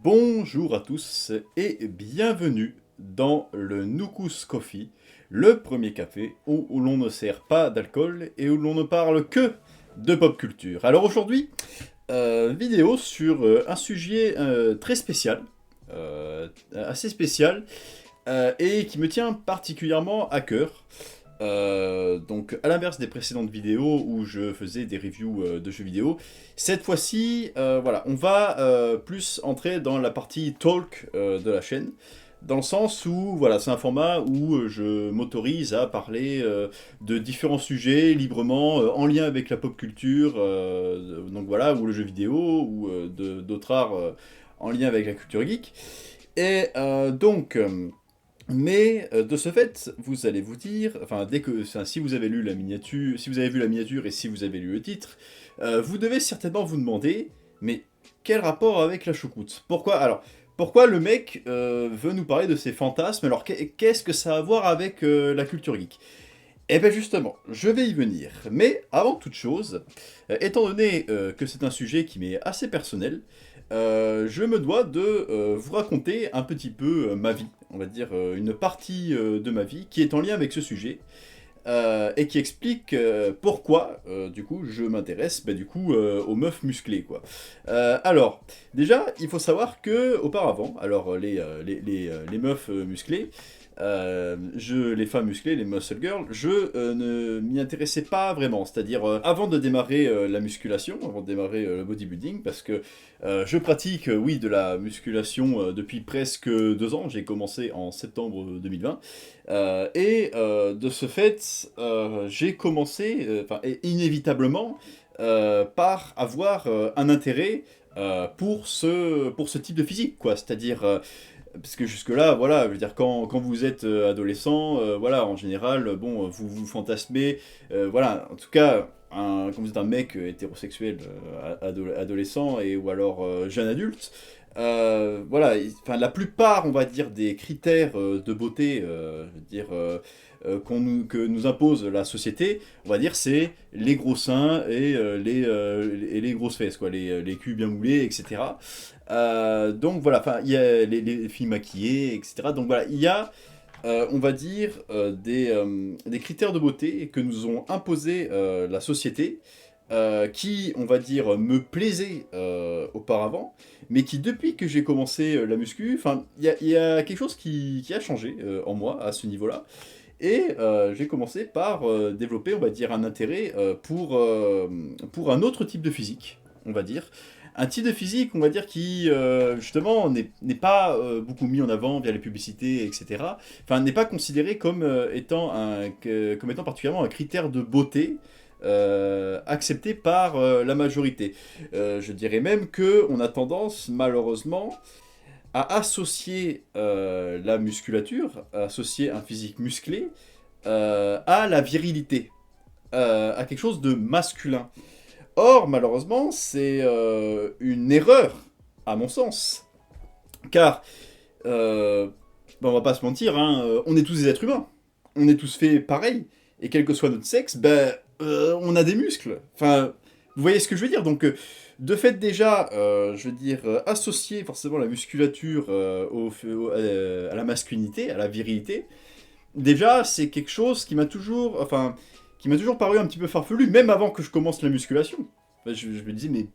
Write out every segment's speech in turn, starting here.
Bonjour à tous et bienvenue dans le Nukus Coffee, le premier café où l'on ne sert pas d'alcool et où l'on ne parle que de pop culture. Alors aujourd'hui, vidéo sur un sujet très spécial, assez spécial, et qui me tient particulièrement à cœur. Donc à l'inverse des précédentes vidéos où je faisais des reviews de jeux vidéo, cette fois-ci, voilà, on va plus entrer dans la partie talk de la chaîne, dans le sens où, voilà, c'est un format où je m'autorise à parler de différents sujets librement, en lien avec la pop culture, donc voilà, ou le jeu vidéo, ou d'autres arts en lien avec la culture geek. Et mais de ce fait, vous allez vous dire, enfin si vous avez lu la miniature, si vous avez vu la miniature et si vous avez lu le titre, vous devez certainement vous demander, mais quel rapport avec la choucroute? Pourquoi le mec veut nous parler de ses fantasmes? Alors qu'est-ce que ça a à voir avec la culture geek? Eh bien justement, je vais y venir. Mais avant toute chose, étant donné que c'est un sujet qui m'est assez personnel, je me dois de vous raconter un petit peu ma vie, on va dire une partie de ma vie qui est en lien avec ce sujet, et qui explique pourquoi, du coup, je m'intéresse aux meufs musclées, quoi. Alors, déjà, il faut savoir que auparavant, alors les meufs musclées, les femmes musclées, les muscle girls, je ne m'y intéressais pas vraiment. C'est-à-dire, avant de démarrer la musculation, avant de démarrer le bodybuilding, parce que je pratique, oui, de la musculation depuis presque 2 ans. J'ai commencé en septembre 2020. De ce fait, j'ai commencé, inévitablement, par avoir un intérêt pour ce type de physique, quoi. C'est-à-dire, parce que jusque-là, voilà, je veux dire, quand vous êtes adolescent, voilà, en général, bon, vous fantasmez, voilà, en tout cas, quand vous êtes un mec hétérosexuel adolescent ou alors jeune adulte, voilà, enfin, la plupart, on va dire, des critères de beauté, je veux dire, que nous impose la société, on va dire, c'est les gros seins et les grosses fesses, quoi, les culs bien moulés, etc. Donc voilà, enfin, il y a les filles maquillées, etc. Donc voilà, il y a, on va dire, des critères de beauté que nous ont imposé la société, qui, on va dire, me plaisaient auparavant, mais qui, depuis que j'ai commencé la muscu, enfin, il y a quelque chose qui a changé en moi à ce niveau-là. Et j'ai commencé par développer, on va dire, un intérêt pour un autre type de physique, on va dire. Un type de physique, on va dire, qui, justement, n'est pas beaucoup mis en avant via les publicités, etc. Enfin, n'est pas considéré comme étant particulièrement un critère de beauté accepté par la majorité. Je dirais même qu'on a tendance, malheureusement, à associer la musculature, à associer un physique musclé à la virilité, à quelque chose de masculin. Or, malheureusement, c'est une erreur, à mon sens. Car, on va pas se mentir, hein, on est tous des êtres humains. On est tous faits pareil. Et quel que soit notre sexe, on a des muscles. Enfin, vous voyez ce que je veux dire? Donc, de fait, déjà, je veux dire, associer forcément la musculature à la masculinité, à la virilité, déjà, c'est quelque chose qui m'a toujours paru un petit peu farfelu, même avant que je commence la musculation. Je me disais, mais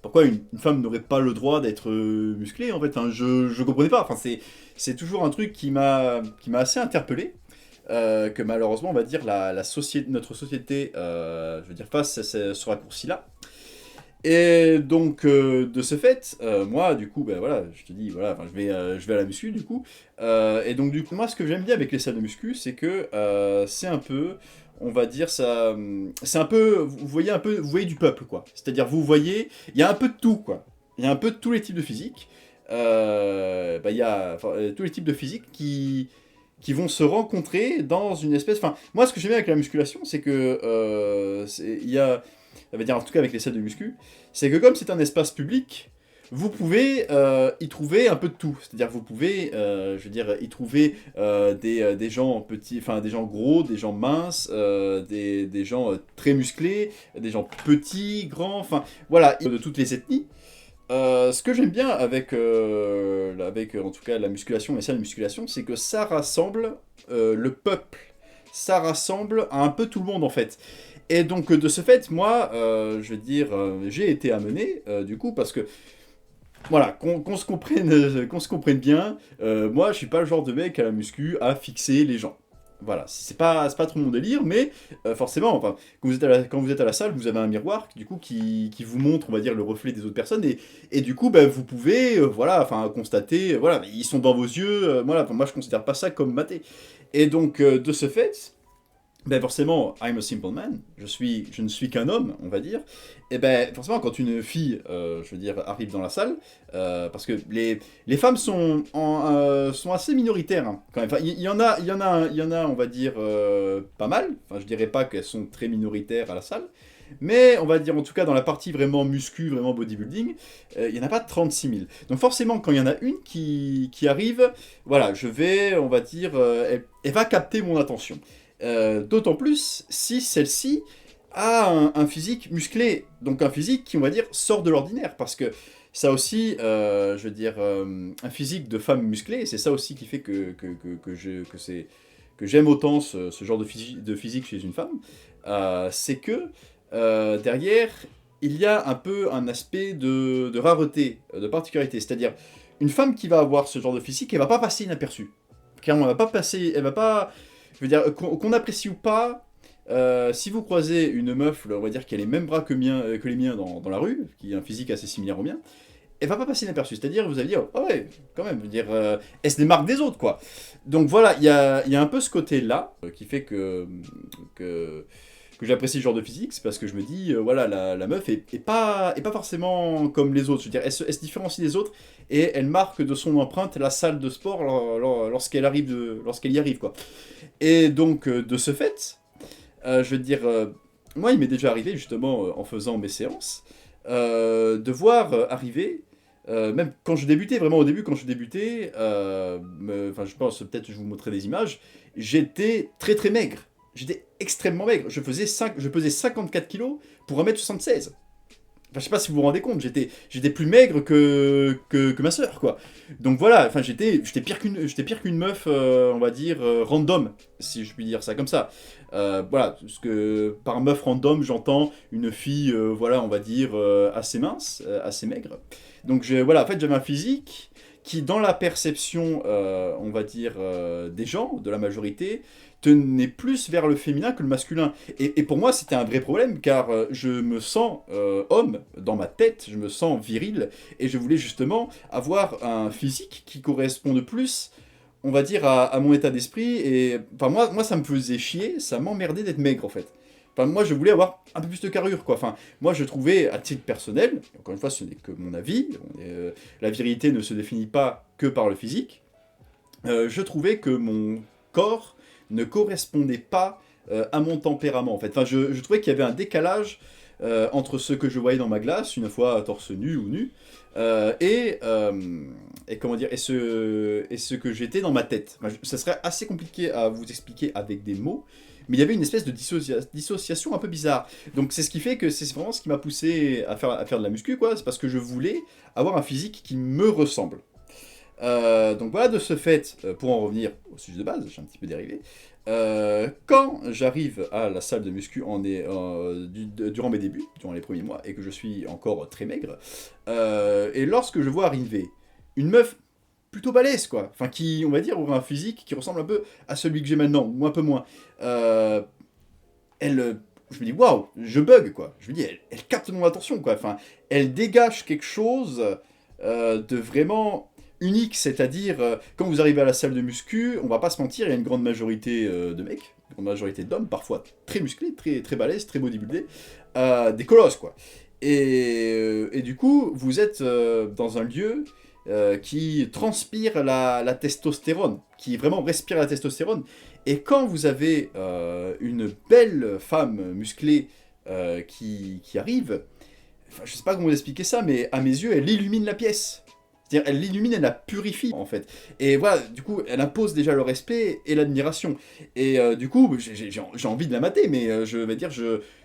pourquoi une femme n'aurait pas le droit d'être musclée, en fait, hein, je comprenais pas. Enfin, c'est toujours un truc qui m'a assez interpellé. Que malheureusement, on va dire, notre société, je veux dire, face à ce raccourci-là. Et donc, de ce fait, moi, du coup, ben voilà, je te dis, voilà, enfin, je vais à la muscu, du coup. Et donc, du coup, moi, ce que j'aime bien avec les salles de muscu, c'est que c'est un peu, on va dire, ça, c'est un peu, vous voyez du peuple, quoi. C'est-à-dire, vous voyez, il y a un peu de tout, quoi. Il y a un peu de tous les types de physique. Il y a tous les types de physique qui vont se rencontrer dans une espèce... Enfin, moi, ce que j'aime bien avec la musculation, c'est que il y a... Ça veut dire, en tout cas avec les salles de muscu, c'est que comme c'est un espace public, vous pouvez y trouver un peu de tout. C'est-à-dire vous pouvez, je veux dire, y trouver des gens petits, enfin des gens gros, des gens minces, des gens très musclés, des gens petits, grands, enfin voilà, de toutes les ethnies. Ce que j'aime bien avec en tout cas la musculation, les salles de musculation, c'est que ça rassemble le peuple. Ça rassemble un peu tout le monde en fait. Et donc de ce fait, moi, je veux dire, j'ai été amené, du coup, parce que, voilà, qu'on se comprenne bien, moi je suis pas le genre de mec à la muscu à fixer les gens. Voilà, c'est pas trop mon délire, mais forcément, enfin, quand vous êtes à la salle, vous avez un miroir du coup qui vous montre, on va dire, le reflet des autres personnes, et du coup, bah, vous pouvez, voilà, enfin, constater, voilà, ils sont dans vos yeux, voilà, enfin, moi je considère pas ça comme maté. Et donc, de ce fait, ben forcément, I'm a simple man, je ne suis qu'un homme, on va dire, et ben forcément quand une fille, je veux dire, arrive dans la salle, parce que les femmes sont assez minoritaires, hein, quand même, enfin, il y en a, on va dire, pas mal, enfin je dirais pas qu'elles sont très minoritaires à la salle, mais on va dire en tout cas dans la partie vraiment muscu, vraiment bodybuilding, il y en a pas 36 000. Donc forcément quand il y en a une qui arrive, voilà, on va dire, elle va capter mon attention. D'autant plus si celle-ci a un physique musclé, donc un physique qui, on va dire, sort de l'ordinaire, parce que ça aussi, je veux dire, un physique de femme musclée, c'est ça aussi qui fait que j'aime autant ce genre de physique chez une femme, c'est que derrière, il y a un peu un aspect de rareté, de particularité, c'est-à-dire une femme qui va avoir ce genre de physique, elle va pas passer inaperçue. Clairement, elle va pas, je veux dire, qu'on apprécie ou pas, si vous croisez une meuf, on va dire qui a les mêmes bras que les miens dans la rue, qui a un physique assez similaire au mien, elle va pas passer inaperçue. C'est-à-dire, vous allez dire, ah ouais, quand même, je veux dire, elle se démarque des autres, quoi. Donc voilà, il y a un peu ce côté-là qui fait que, que j'apprécie ce genre de physique, c'est parce que je me dis, voilà, la meuf est pas forcément comme les autres. Je veux dire, elle se différencie des autres et elle marque de son empreinte la salle de sport lorsqu'elle y arrive, quoi. Et donc, de ce fait, je veux dire, moi, il m'est déjà arrivé, justement, en faisant mes séances, de voir arriver, même quand je débutais, vraiment au début, quand je débutais, enfin, je pense, peut-être je vous montrerai des images, j'étais très très maigre. J'étais extrêmement maigre. Je pesais 54 kilos pour 1m76. Enfin, je sais pas si vous vous rendez compte, j'étais plus maigre que ma sœur, quoi. Donc voilà, enfin, j'étais pire qu'une meuf, on va dire, random, si je puis dire ça comme ça. Voilà, parce que par meuf random, j'entends une fille, voilà, on va dire, assez mince, assez maigre. Donc voilà, en fait, j'avais un physique qui, dans la perception, on va dire, des gens, de la majorité, tenait plus vers le féminin que le masculin. Et pour moi, c'était un vrai problème, car je me sens homme dans ma tête, je me sens viril, et je voulais justement avoir un physique qui corresponde plus, on va dire, à mon état d'esprit. Et enfin, moi, ça me faisait chier, ça m'emmerdait d'être maigre, en fait. Enfin, moi, je voulais avoir un peu plus de carrure, quoi. Enfin, moi, je trouvais, à titre personnel, encore une fois, ce n'est que mon avis, la virilité ne se définit pas que par le physique, je trouvais que mon corps ne correspondait pas à mon tempérament, en fait. Enfin, je trouvais qu'il y avait un décalage entre ce que je voyais dans ma glace, une fois torse nu ou nu, et comment dire, et ce que j'étais dans ma tête. Enfin, ça serait assez compliqué à vous expliquer avec des mots, mais il y avait une espèce de dissociation un peu bizarre. Donc c'est ce qui fait que c'est vraiment ce qui m'a poussé à faire de la muscu, quoi. C'est parce que je voulais avoir un physique qui me ressemble. Donc voilà, de ce fait, pour en revenir au sujet de base, j'ai un petit peu dérivé, quand j'arrive à la salle de muscu durant mes débuts, durant les premiers mois, et que je suis encore très maigre, et lorsque je vois arriver une meuf plutôt balèze, quoi, enfin qui, on va dire, aura un physique qui ressemble un peu à celui que j'ai maintenant, ou un peu moins, euh, je me dis, waouh, je bug, quoi, je me dis, elle capte mon attention, quoi, enfin, elle dégage quelque chose de vraiment unique, c'est-à-dire, quand vous arrivez à la salle de muscu, on va pas se mentir, il y a une grande majorité de mecs, une grande majorité d'hommes, parfois très musclés, très balèzes, très bodybuildés, des colosses, quoi. Et du coup, vous êtes dans un lieu qui transpire la testostérone, qui vraiment respire la testostérone, et quand vous avez une belle femme musclée qui arrive, enfin, je sais pas comment vous expliquer ça, mais à mes yeux, elle illumine la pièce. C'est-à-dire, elle l'illumine, elle la purifie, en fait. Et voilà, du coup, elle impose déjà le respect et l'admiration. Et du coup, j'ai envie de la mater, mais je vais dire,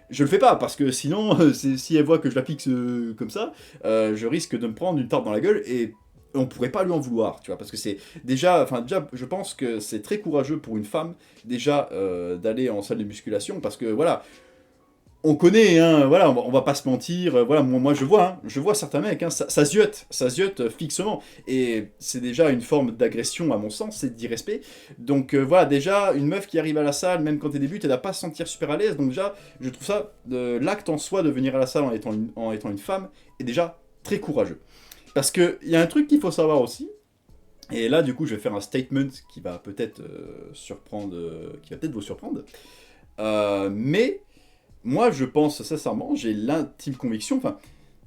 Je le fais pas, parce que sinon, si elle voit que je la fixe comme ça, je risque de me prendre une tarte dans la gueule, et on pourrait pas lui en vouloir, tu vois, parce que c'est déjà, enfin déjà, je pense que c'est très courageux pour une femme, déjà, d'aller en salle de musculation, parce que, voilà, on connaît, hein, voilà, on va pas se mentir, voilà, moi je vois certains mecs, hein, ça ziote fixement, et c'est déjà une forme d'agression à mon sens, c'est d'irrespect, donc voilà, déjà, une meuf qui arrive à la salle, même quand elle débute, elle va pas se sentir super à l'aise, donc déjà, je trouve ça, l'acte en soi de venir à la salle en étant une femme, est déjà très courageux. Parce qu'il y a un truc qu'il faut savoir aussi, et là du coup je vais faire un statement qui va peut-être qui va peut-être vous surprendre, mais moi, je pense sincèrement, j'ai l'intime conviction, enfin,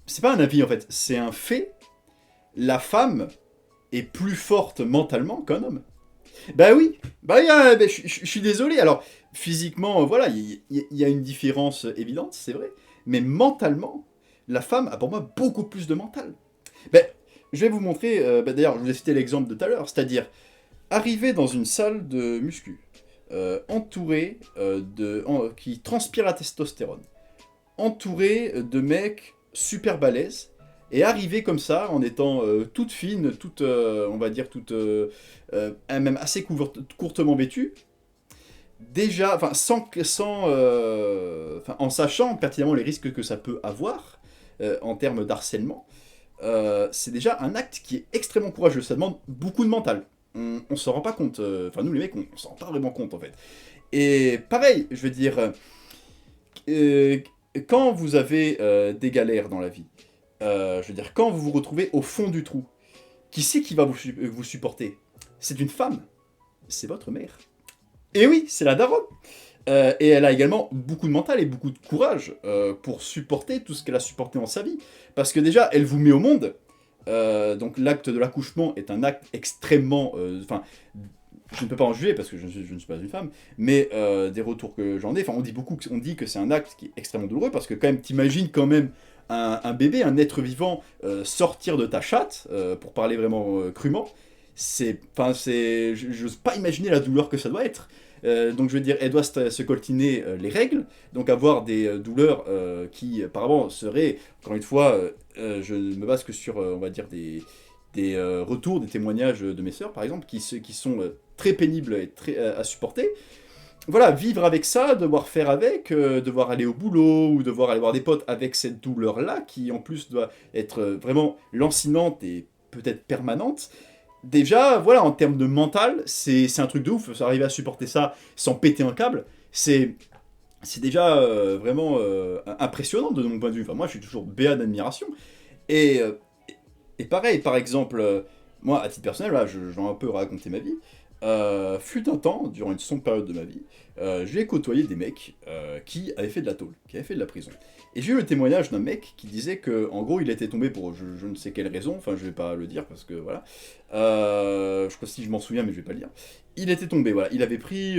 c'est pas un avis en fait, c'est un fait, la femme est plus forte mentalement qu'un homme. Bah oui, je suis désolé, alors, physiquement, voilà, il y a une différence évidente, c'est vrai, mais mentalement, la femme a pour moi beaucoup plus de mental. Ben, je vais vous montrer, d'ailleurs, je vous ai cité l'exemple de tout à l'heure, c'est-à-dire, arriver dans une salle de muscu, entouré qui transpire la testostérone, entouré de mecs super balèzes, et arriver comme ça, en étant toute fine, toute, on va dire, toute, même assez courtement vêtue, déjà, enfin, en sachant pertinemment les risques que ça peut avoir, en termes d'harcèlement, c'est déjà un acte qui est extrêmement courageux, ça demande beaucoup de mental. On s'en rend pas compte, enfin nous les mecs, on s'en rend pas vraiment compte en fait. Et pareil, je veux dire, euh, quand vous avez des galères dans la vie, je veux dire, quand vous vous retrouvez au fond du trou, qui c'est qui va vous supporter? C'est une femme, c'est votre mère. Et oui, c'est la daronne. Et elle a également beaucoup de mental et beaucoup de courage pour supporter tout ce qu'elle a supporté dans sa vie. Parce que déjà, elle vous met au monde. Donc l'acte de l'accouchement est un acte extrêmement... Enfin, je ne peux pas en juger parce que je ne suis pas une femme, mais des retours que j'en ai, enfin on dit que c'est un acte qui est extrêmement douloureux parce que quand même, t'imagines quand même un bébé, un être vivant sortir de ta chatte, pour parler vraiment crûment, j'ose pas imaginer la douleur que ça doit être. Donc je veux dire, elle doit se coltiner les règles, donc avoir des douleurs qui apparemment seraient, encore une fois, je me base que sur, on va dire, des retours, des témoignages de mes sœurs par exemple, qui sont très pénibles et très à supporter. Voilà, vivre avec ça, devoir faire avec, devoir aller au boulot, ou devoir aller voir des potes avec cette douleur-là, qui en plus doit être vraiment lancinante et peut-être permanente. Déjà, voilà, en termes de mental, c'est un truc de ouf, ça arriver à supporter ça sans péter un câble, c'est déjà vraiment impressionnant de mon point de vue. Enfin, moi, je suis toujours béat d'admiration. Et, euh, et pareil, par exemple, moi, à titre personnel, là, je vais un peu raconter ma vie. Fut un temps, durant une sombre période de ma vie, j'ai côtoyé des mecs qui avaient fait de la tôle, qui avaient fait de la prison. Et j'ai eu le témoignage d'un mec qui disait que, en gros, il était tombé pour je ne sais quelle raison, enfin, je vais pas le dire parce que voilà. Je crois si je m'en souviens, mais je vais pas le dire. Il était tombé, voilà. Il avait pris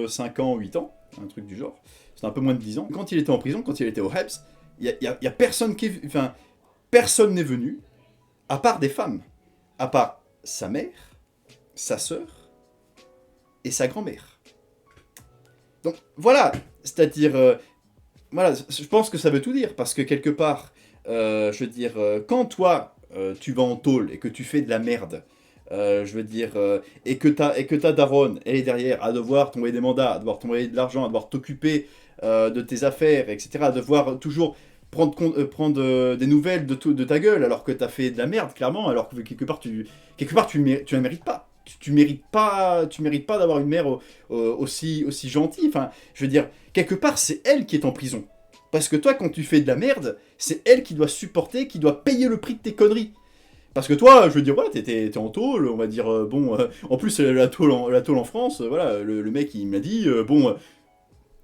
5 ans, 8 ans, un truc du genre. C'était un peu moins de 10 ans. Quand il était en prison, quand il était au HEPS, y a personne qui enfin, personne n'est venu, à part des femmes. À part sa mère, sa sœur et sa grand-mère. Donc voilà, c'est-à-dire, voilà, je pense que ça veut tout dire, parce que quelque part, je veux dire, quand toi, tu vas en tôle et que tu fais de la merde, je veux dire, et que ta daronne, elle est derrière, à devoir t'envoyer des mandats, à devoir t'envoyer de l'argent, à devoir t'occuper de tes affaires, etc., à devoir toujours prendre des nouvelles de ta gueule, alors que t'as fait de la merde, clairement, alors que quelque part tu la mérites pas. Tu mérites pas d'avoir une mère aussi gentille. Enfin, je veux dire, quelque part, c'est elle qui est en prison. Parce que toi, quand tu fais de la merde, c'est elle qui doit supporter, qui doit payer le prix de tes conneries. Parce que toi, je veux dire, ouais, t'es en tôle, on va dire, en plus, la tôle en France, voilà, le mec, il m'a dit,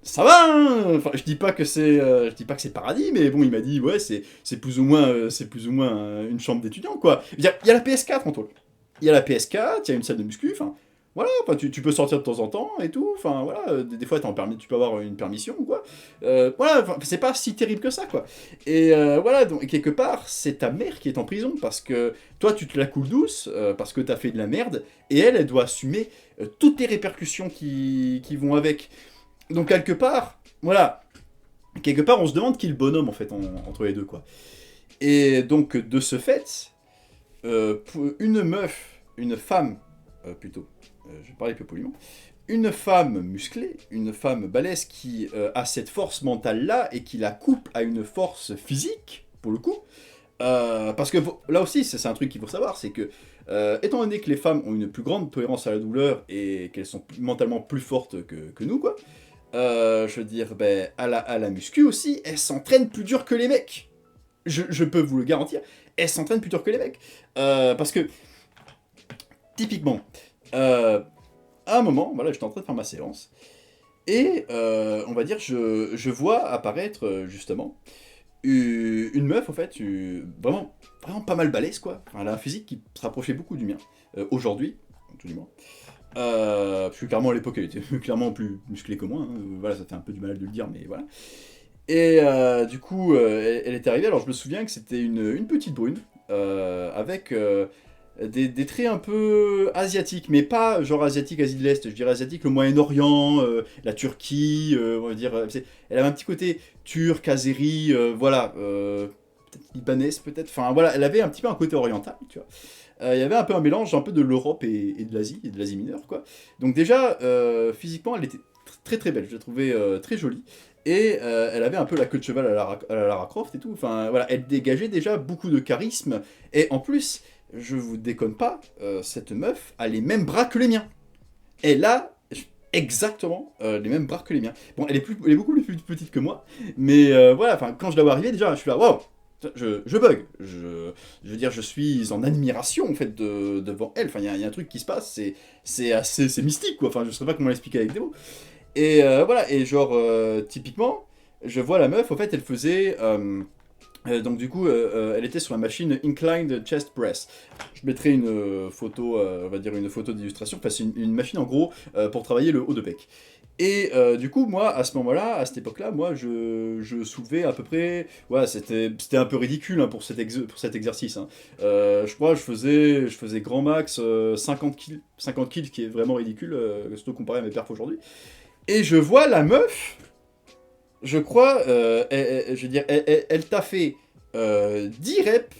ça va, hein, enfin, je dis pas que c'est paradis, mais bon, il m'a dit, ouais, c'est plus ou moins, une chambre d'étudiant, quoi. Il y a la PS4 en tôle. Il y a la PS4, il y a une salle de muscu, enfin, voilà, enfin, tu peux sortir de temps en temps et tout, enfin, voilà, des fois, tu peux avoir une permission ou quoi. Voilà, enfin, c'est pas si terrible que ça, quoi. Et voilà, donc, quelque part, c'est ta mère qui est en prison, parce que toi, tu te la coules douce, parce que t'as fait de la merde, et elle doit assumer toutes les répercussions qui vont avec. Donc quelque part, voilà, quelque part, on se demande qui est le bonhomme, en fait, entre les deux, quoi. Et donc, de ce fait, pour une meuf, une femme, plutôt, je vais parler plus poliment, une femme musclée, une femme balèze qui a cette force mentale-là et qui la coupe à une force physique, pour le coup, parce que là aussi, c'est un truc qu'il faut savoir, c'est que, étant donné que les femmes ont une plus grande tolérance à la douleur et qu'elles sont mentalement plus fortes que nous, quoi, je veux dire, ben, à la muscu aussi, elles s'entraînent plus dur que les mecs. Je peux vous le garantir, elles s'entraînent plus dur que les mecs. Parce que, typiquement, à un moment, voilà, j'étais en train de faire ma séance, et on va dire, je vois apparaître, justement, une meuf, en fait, vraiment, vraiment pas mal balèze, quoi. Enfin, elle a un physique qui se rapprochait beaucoup du mien, aujourd'hui, tout du moins. Parce que clairement, à l'époque, elle était clairement plus musclée que moi, hein. Voilà, ça fait un peu du mal de le dire, mais voilà. Et du coup, elle est arrivée, alors je me souviens que c'était une petite brune, avec des traits un peu asiatiques, mais pas genre asiatique, Asie de l'Est, je dirais asiatique, le Moyen-Orient, la Turquie, on va dire, elle avait un petit côté turc, azéri, voilà, peut-être libanaise peut-être, enfin voilà, elle avait un petit peu un côté oriental, tu vois. Il y avait un peu un mélange un peu de l'Europe et de l'Asie mineure, quoi. Donc déjà, physiquement, elle était très très belle, je la trouvais très jolie. Et elle avait un peu la queue de cheval à la Lara Croft et tout. Enfin, voilà, elle dégageait déjà beaucoup de charisme. Et en plus, je vous déconne pas, cette meuf a les mêmes bras que les miens. Elle a exactement les mêmes bras que les miens. Bon, elle est beaucoup plus petite que moi. Mais voilà, enfin, quand je la vois arriver, déjà, je suis là, waouh! Je bug. Je veux dire, je suis en admiration, en fait, devant elle. Enfin, il y a un truc qui se passe, c'est mystique, quoi. Enfin, je ne sais pas comment l'expliquer avec des mots. Et voilà, et genre, typiquement, je vois la meuf, en fait, elle faisait... donc du coup, elle était sur la machine Inclined Chest Press. Je mettrai une photo, on va dire une photo d'illustration. Enfin, c'est une machine, en gros, pour travailler le haut de pec. Et du coup, moi, à ce moment-là, à cette époque-là, moi, je soulevais à peu près... Ouais, c'était un peu ridicule, hein, pour pour cet exercice, hein. Je crois je faisais grand max 50 kills. 50 kills, ce qui est vraiment ridicule, surtout comparé à mes perfs aujourd'hui. Et je vois la meuf, je crois, je veux dire, elle t'a fait 10 reps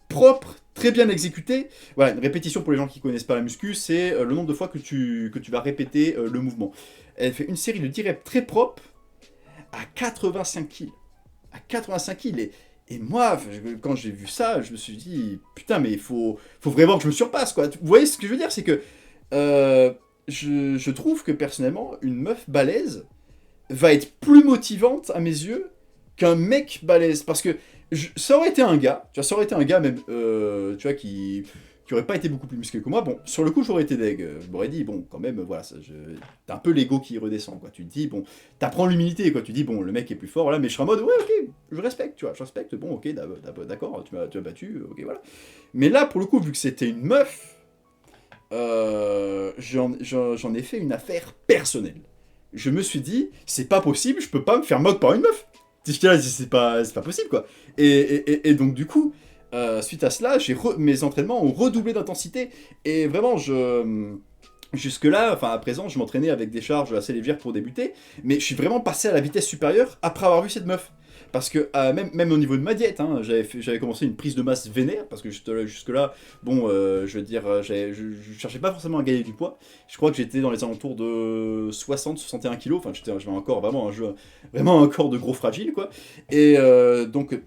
propres, très bien exécutés. Voilà, une répétition pour les gens qui connaissent pas la muscu, c'est le nombre de fois que tu vas répéter le mouvement. Elle fait une série de 10 reps très propres à 85 kills. À 85 kills. Et moi, quand j'ai vu ça, je me suis dit, putain, mais faut vraiment que je me surpasse, quoi. Vous voyez ce que je veux dire, c'est que je trouve que personnellement, une meuf balèze va être plus motivante à mes yeux qu'un mec balèze. Parce que ça aurait été un gars, tu vois, ça aurait été un gars même, tu vois, qui aurait pas été beaucoup plus musclé que moi. Bon, sur le coup, j'aurais été deg. Je m'aurais dit, bon, quand même, voilà, t'as un peu l'ego qui redescend, quoi. Tu te dis, bon, t'apprends l'humilité, quoi. Tu dis, bon, le mec est plus fort, voilà, mais je serais en mode, ouais, ok, je respecte, tu vois, je respecte, bon, ok, d'accord, tu m'as battu, ok, voilà. Mais là, pour le coup, vu que c'était une meuf, j'en ai fait une affaire personnelle. Je me suis dit, c'est pas possible, je peux pas me faire moque par une meuf. C'est pas possible, quoi. Et donc, du coup, suite à cela, mes entraînements ont redoublé d'intensité. Et vraiment, jusque-là, enfin à présent, je m'entraînais avec des charges assez légères pour débuter, mais je suis vraiment passé à la vitesse supérieure après avoir vu cette meuf. Parce que même au niveau de ma diète, hein, j'avais commencé une prise de masse vénère, parce que jusque-là, bon, je veux dire, je cherchais pas forcément à gagner du poids. Je crois que j'étais dans les alentours de 60-61 kilos, enfin j'avais encore vraiment un corps de gros fragile, quoi. Et donc,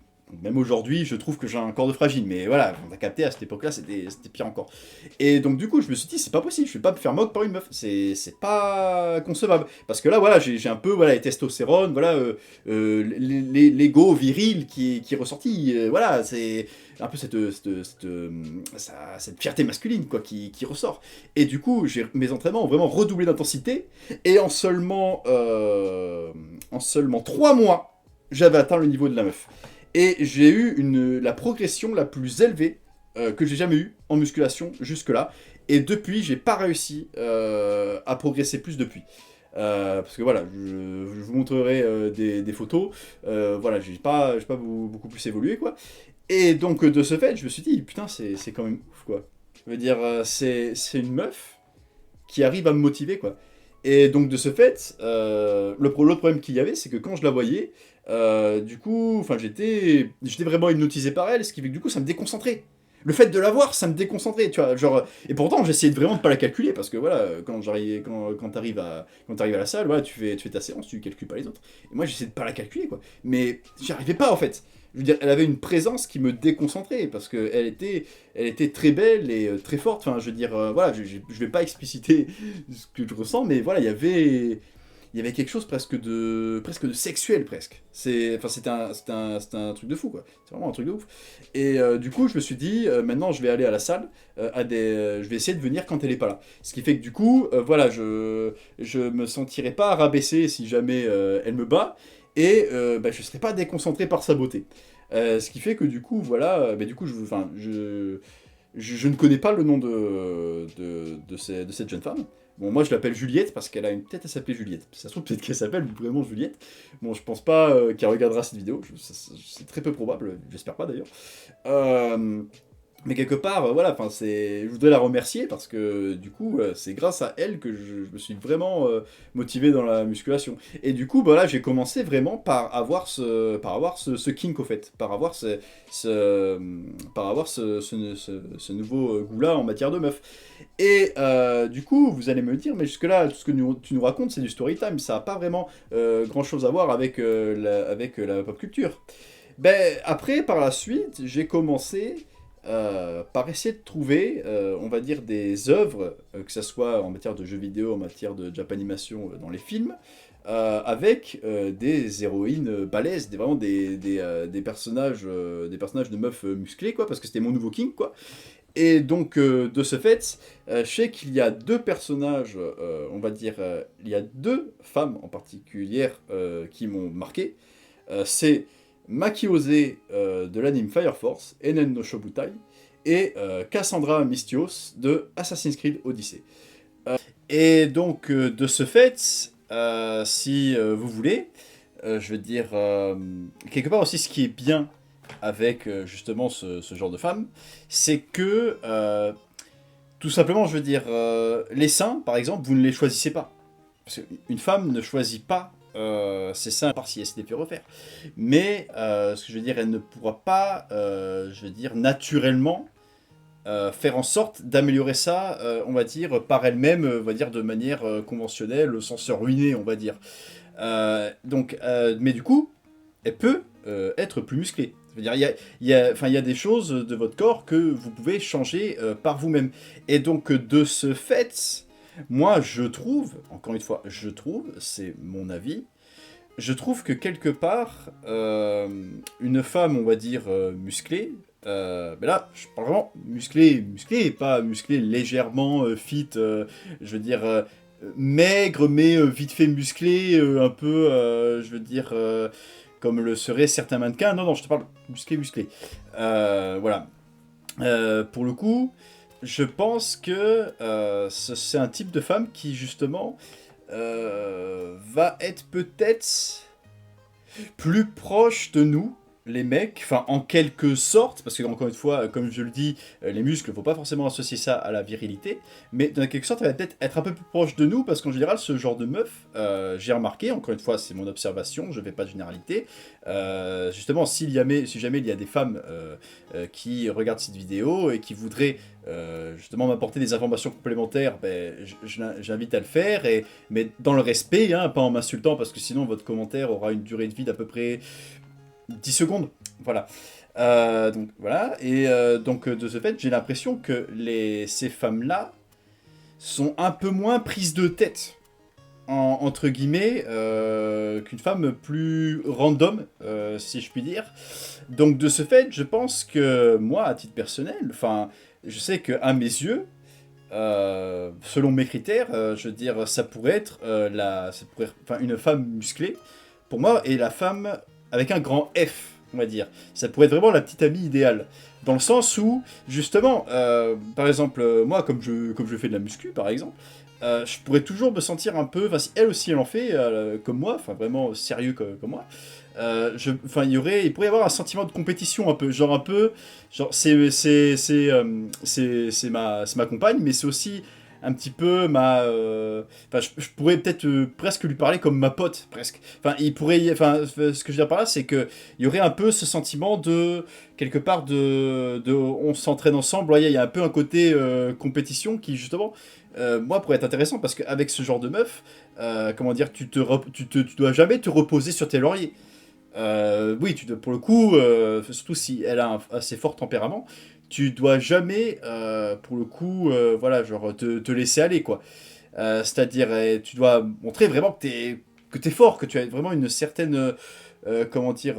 même aujourd'hui, je trouve que j'ai un corps de fragile, mais voilà, on a capté, à cette époque-là, c'était pire encore. Et donc du coup, je me suis dit, c'est pas possible, je vais pas me faire moque par une meuf, c'est pas concevable. Parce que là, voilà, j'ai un peu, voilà, les testostérone, voilà, l'ego viril qui est ressorti, voilà, c'est un peu cette fierté masculine, quoi, qui ressort. Et du coup, mes entraînements ont vraiment redoublé d'intensité, et en seulement 3 mois, j'avais atteint le niveau de la meuf. Et j'ai eu la progression la plus élevée que j'ai jamais eue en musculation jusque-là. Et depuis, j'ai pas réussi à progresser plus depuis. Parce que voilà, je vous montrerai des photos. Voilà, j'ai pas beaucoup plus évolué, quoi. Et donc, de ce fait, je me suis dit, putain, c'est quand même ouf, quoi. Je veux dire, c'est une meuf qui arrive à me motiver, quoi. Et donc, de ce fait, l'autre problème qu'il y avait, c'est que quand je la voyais, Du coup, enfin, j'étais vraiment hypnotisé par elle, ce qui fait que du coup, ça me déconcentrait. Le fait de la voir, ça me déconcentrait, tu vois, genre... Et pourtant, j'essayais vraiment de pas la calculer, parce que voilà, quand t'arrives à la salle, voilà, tu fais ta séance, tu calcules pas les autres. Et moi, j'essayais de pas la calculer, quoi. Mais j'y arrivais pas, en fait. Je veux dire, elle avait une présence qui me déconcentrait, parce qu'elle était très belle et très forte. Enfin, je veux dire, voilà, je vais pas expliciter ce que je ressens, mais voilà, il y avait quelque chose presque de sexuel, presque. Enfin, c'était un truc de fou, quoi. C'est vraiment un truc de ouf. Et du coup, je me suis dit, maintenant, je vais aller à la salle, je vais essayer de venir quand elle est pas là. Ce qui fait que du coup, voilà, je me sentirai pas rabaissé si jamais elle me bat, et bah, je serai pas déconcentré par sa beauté. Ce qui fait que du coup, voilà, bah, du coup, enfin, je ne connais pas le nom de cette jeune femme. Bon, moi je l'appelle Juliette parce qu'elle a une tête à s'appeler Juliette. Ça se trouve peut-être qu'elle s'appelle vraiment Juliette. Bon, je pense pas qu'elle regardera cette vidéo. C'est très peu probable. J'espère pas d'ailleurs. Euh, mais quelque part, voilà, enfin, je voudrais la remercier parce que du coup, c'est grâce à elle que je me suis vraiment motivé dans la musculation. Et du coup, bah là, j'ai commencé vraiment par avoir ce kink au fait, ce, par avoir ce nouveau goût-là en matière de meuf. Et du coup, vous allez me dire, mais jusque-là, tout ce que tu nous racontes, c'est du story time, ça n'a pas vraiment grand-chose à voir avec la pop culture. Ben, après, par la suite, j'ai commencé par essayer de trouver, on va dire, des œuvres, que ce soit en matière de jeux vidéo, en matière de Japanimation dans les films, avec des héroïnes balèzes, vraiment des personnages de meufs musclés, quoi, parce que c'était mon nouveau king, quoi. Et donc, de ce fait, je sais qu'il y a deux personnages, on va dire, il y a deux femmes en particulier qui m'ont marqué. C'est Maki Ose de l'anime Fire Force, Enen no Shobutai, et Cassandra Mystios de Assassin's Creed Odyssey. Et donc, de ce fait, si vous voulez, je veux dire, quelque part aussi ce qui est bien avec justement ce genre de femme, c'est que, tout simplement, je veux dire, les seins, par exemple, vous ne les choisissez pas. Parce qu'une femme ne choisit pas ses seins, à part si elle s'était fait refaire. Mais, ce que je veux dire, elle ne pourra pas, je veux dire, naturellement, faire en sorte d'améliorer ça, on va dire, par elle-même, on va dire, de manière conventionnelle, sans se ruiner, on va dire. Mais du coup, elle peut être plus musclée. C'est-à-dire, il y a des choses de votre corps que vous pouvez changer par vous-même. Et donc, de ce fait, moi, je trouve, encore une fois, c'est mon avis, je trouve que quelque part, une femme, on va dire, musclée, mais là, je parle vraiment musclée, musclée, et pas musclée légèrement fit, je veux dire, maigre, mais vite fait musclé, un peu, je veux dire, comme le seraient certains mannequins. Non, non, je te parle musclé, musclé. Voilà. Pour le coup, je pense que c'est un type de femme qui, justement, va être peut-être plus proche de nous, les mecs, enfin en quelque sorte, parce que encore une fois, comme je le dis, les muscles, faut pas forcément associer ça à la virilité, mais dans quelque sorte, elle va peut-être être un peu plus proche de nous, parce qu'en général, ce genre de meuf, j'ai remarqué, encore une fois, c'est mon observation, je fais pas de généralité, justement, si jamais il y a des femmes qui regardent cette vidéo et qui voudraient justement m'apporter des informations complémentaires, ben, j'invite à le faire, mais dans le respect, hein, pas en m'insultant, parce que sinon votre commentaire aura une durée de vie d'à peu près 10 secondes. Voilà. Donc voilà. Et donc de ce fait, j'ai l'impression que ces femmes-là sont un peu moins prises de tête, entre guillemets, qu'une femme plus random, si je puis dire. Donc de ce fait, je pense que moi, à titre personnel, enfin, je sais qu'à mes yeux, selon mes critères, je veux dire, ça pourrait être une femme musclée, pour moi, et la femme avec un grand F, on va dire. Ça pourrait être vraiment la petite amie idéale. Dans le sens où, justement, par exemple, moi, comme je fais de la muscu, par exemple, je pourrais toujours me sentir un peu, enfin, si elle aussi elle en fait, comme moi, enfin, vraiment sérieux comme moi, enfin, il pourrait y avoir un sentiment de compétition un peu, genre, c'est ma compagne, mais c'est aussi un petit peu ma... Enfin, je pourrais peut-être presque lui parler comme ma pote, presque. Enfin, il pourrait... Enfin, ce que je veux dire par là, c'est que il y aurait un peu ce sentiment de... Quelque part de on s'entraîne ensemble. Il y a un peu un côté compétition qui, justement, moi, pourrait être intéressant, parce qu'avec ce genre de meuf, comment dire, tu dois jamais te reposer sur tes lauriers. Oui, pour le coup, surtout si elle a un assez fort tempérament, tu dois jamais, pour le coup, voilà, genre te laisser aller, quoi. C'est-à-dire, tu dois montrer vraiment que t'es fort, que tu as vraiment une certaine, comment dire,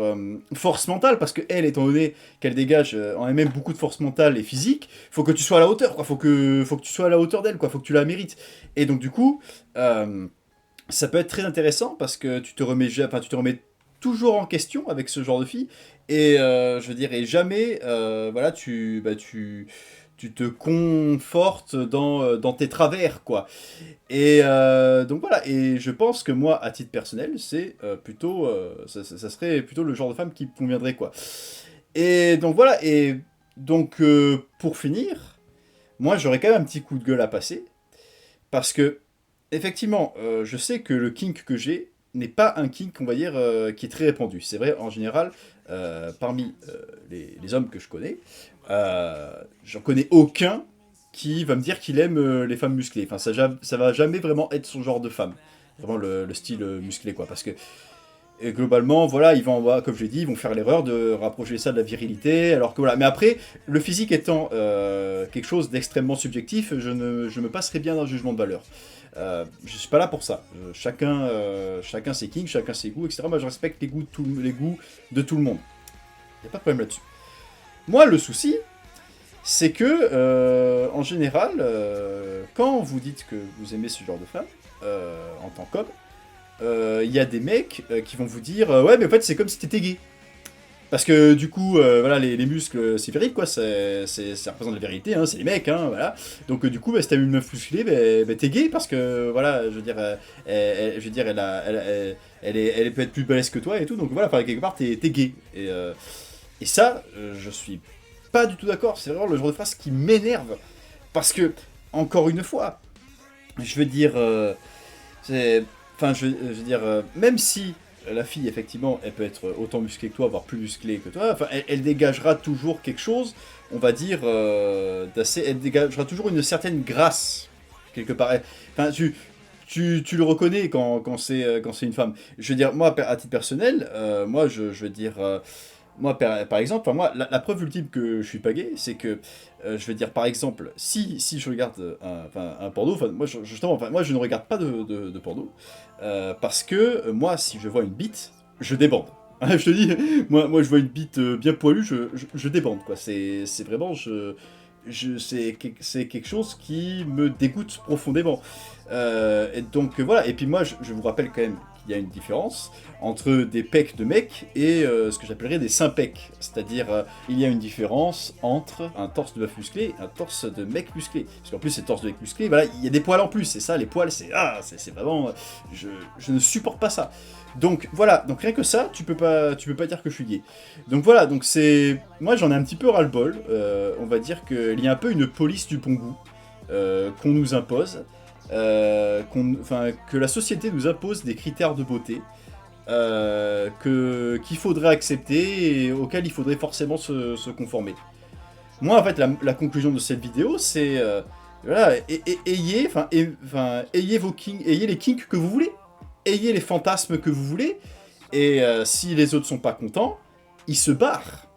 force mentale, parce que elle, étant donné qu'elle dégage en elle-même beaucoup de force mentale et physique, faut que tu sois à la hauteur, quoi. Faut que tu sois à la hauteur d'elle, quoi. Faut que tu la mérites. Et donc, du coup, ça peut être très intéressant parce que tu te remets toujours en question avec ce genre de fille et je veux dire et jamais voilà tu te confortes dans tes travers quoi. Et donc voilà, et je pense que moi à titre personnel c'est plutôt ça serait plutôt le genre de femme qui me conviendrait quoi. Et donc voilà, et donc pour finir, moi j'aurais quand même un petit coup de gueule à passer parce que effectivement, je sais que le kink que j'ai n'est pas un kink, on va dire, qui est très répandu. C'est vrai, en général, parmi les hommes que je connais, j'en connais aucun qui va me dire qu'il aime les femmes musclées. Enfin, ça va jamais vraiment être son genre de femme. Vraiment le style musclé, quoi. Parce que et globalement, voilà, comme je l'ai dit, ils vont faire l'erreur de rapprocher ça de la virilité, alors que voilà. Mais après, le physique étant quelque chose d'extrêmement subjectif, je me passerai bien d'un jugement de valeur. Je suis pas là pour ça. Chacun ses kinks, chacun ses goûts, etc. Moi, je respecte les goûts de tout le monde. Y a pas de problème là-dessus. Moi, le souci, c'est que, en général, quand vous dites que vous aimez ce genre de femme, en tant qu'homme, y a des mecs qui vont vous dire ouais mais en fait c'est comme si t'étais gay parce que du coup voilà les muscles c'est viril quoi, ça représente la vérité hein, c'est les mecs hein, voilà donc du coup bah, si t'as une meuf musclée bah, t'es gay parce que voilà je veux dire je veux dire elle peut être plus balèze que toi et tout donc voilà enfin quelque part t'es gay et ça je suis pas du tout d'accord, c'est vraiment le genre de phrase qui m'énerve parce que encore une fois je veux dire c'est enfin, je veux dire, même si la fille, effectivement, elle peut être autant musclée que toi, voire plus musclée que toi, enfin, elle dégagera toujours quelque chose, on va dire, d'assez... Elle dégagera toujours une certaine grâce, quelque part. Enfin, tu le reconnais quand c'est une femme. Je veux dire, moi, à titre personnel, moi, je veux dire... moi, par exemple, enfin, moi, la preuve ultime que je suis pas gay, c'est que, je vais dire, par exemple, si je regarde un porno, enfin, moi, justement, enfin, moi, je ne regarde pas de porno, parce que, moi, si je vois une bite, je débande. Je te dis, moi, je vois une bite bien poilue, je débande, quoi. C'est vraiment, c'est quelque chose qui me dégoûte profondément. Et donc voilà, et puis moi je vous rappelle quand même qu'il y a une différence entre des pecs de mecs et ce que j'appellerais des seins pecs. C'est-à-dire, il y a une différence entre un torse de meuf musclé et un torse de mec musclé. Parce qu'en plus, ces torses de mec musclé, voilà, il y a des poils en plus, et ça, les poils, c'est vraiment... je ne supporte pas ça. Donc voilà, donc rien que ça, tu peux pas dire que je suis gay. Donc voilà, donc c'est... Moi j'en ai un petit peu ras-le-bol, on va dire qu'il y a un peu une police du bon goût qu'on nous impose, que la société nous impose des critères de beauté, qu'il faudrait accepter et auxquels il faudrait forcément se conformer. Moi en fait la conclusion de cette vidéo c'est... voilà, ayez les kinks que vous voulez. Ayez les fantasmes que vous voulez, et si les autres sont pas contents, ils se barrent.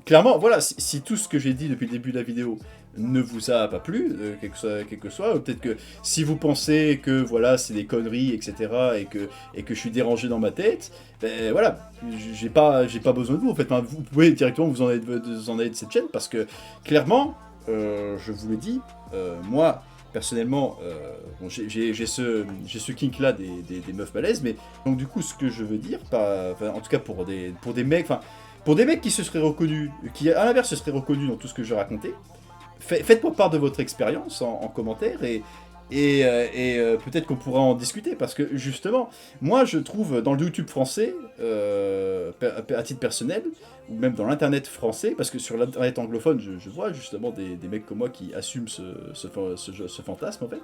Clairement, voilà, si tout ce que j'ai dit depuis le début de la vidéo ne vous a pas plu, quel que soit, ou peut-être que si vous pensez que voilà, c'est des conneries, etc., et que je suis dérangé dans ma tête, ben voilà, j'ai pas besoin de vous, en fait, enfin, vous pouvez directement vous en aller de cette chaîne, parce que, clairement, je vous l'ai dit, moi, personnellement, bon, j'ai ce kink-là des meufs balèzes, mais donc du coup, ce que je veux dire, en tout cas pour des mecs, enfin, pour des mecs qui se seraient reconnus, qui à l'inverse se seraient reconnus dans tout ce que j'ai raconté, faites-moi part de votre expérience en commentaire, Et peut-être qu'on pourra en discuter, parce que justement, moi je trouve dans le YouTube français, à titre personnel, ou même dans l'internet français, parce que sur l'internet anglophone, je vois justement des mecs comme moi qui assument ce fantasme en fait.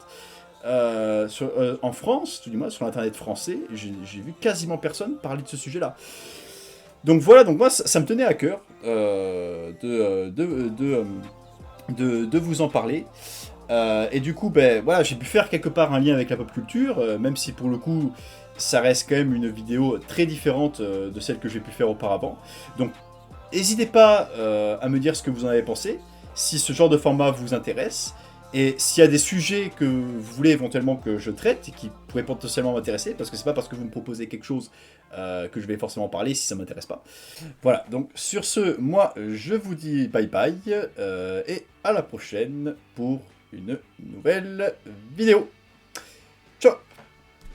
En France, tout du moins sur l'internet français, j'ai vu quasiment personne parler de ce sujet-là. Donc voilà, donc moi ça me tenait à cœur de vous en parler. Et du coup, ben, voilà, j'ai pu faire quelque part un lien avec la pop culture, même si pour le coup, ça reste quand même une vidéo très différente de celle que j'ai pu faire auparavant. Donc, n'hésitez pas à me dire ce que vous en avez pensé, si ce genre de format vous intéresse, et s'il y a des sujets que vous voulez éventuellement que je traite, et qui pourraient potentiellement m'intéresser, parce que c'est pas parce que vous me proposez quelque chose que je vais forcément parler si ça m'intéresse pas. Voilà, donc sur ce, moi je vous dis bye bye, et à la prochaine pour une nouvelle vidéo.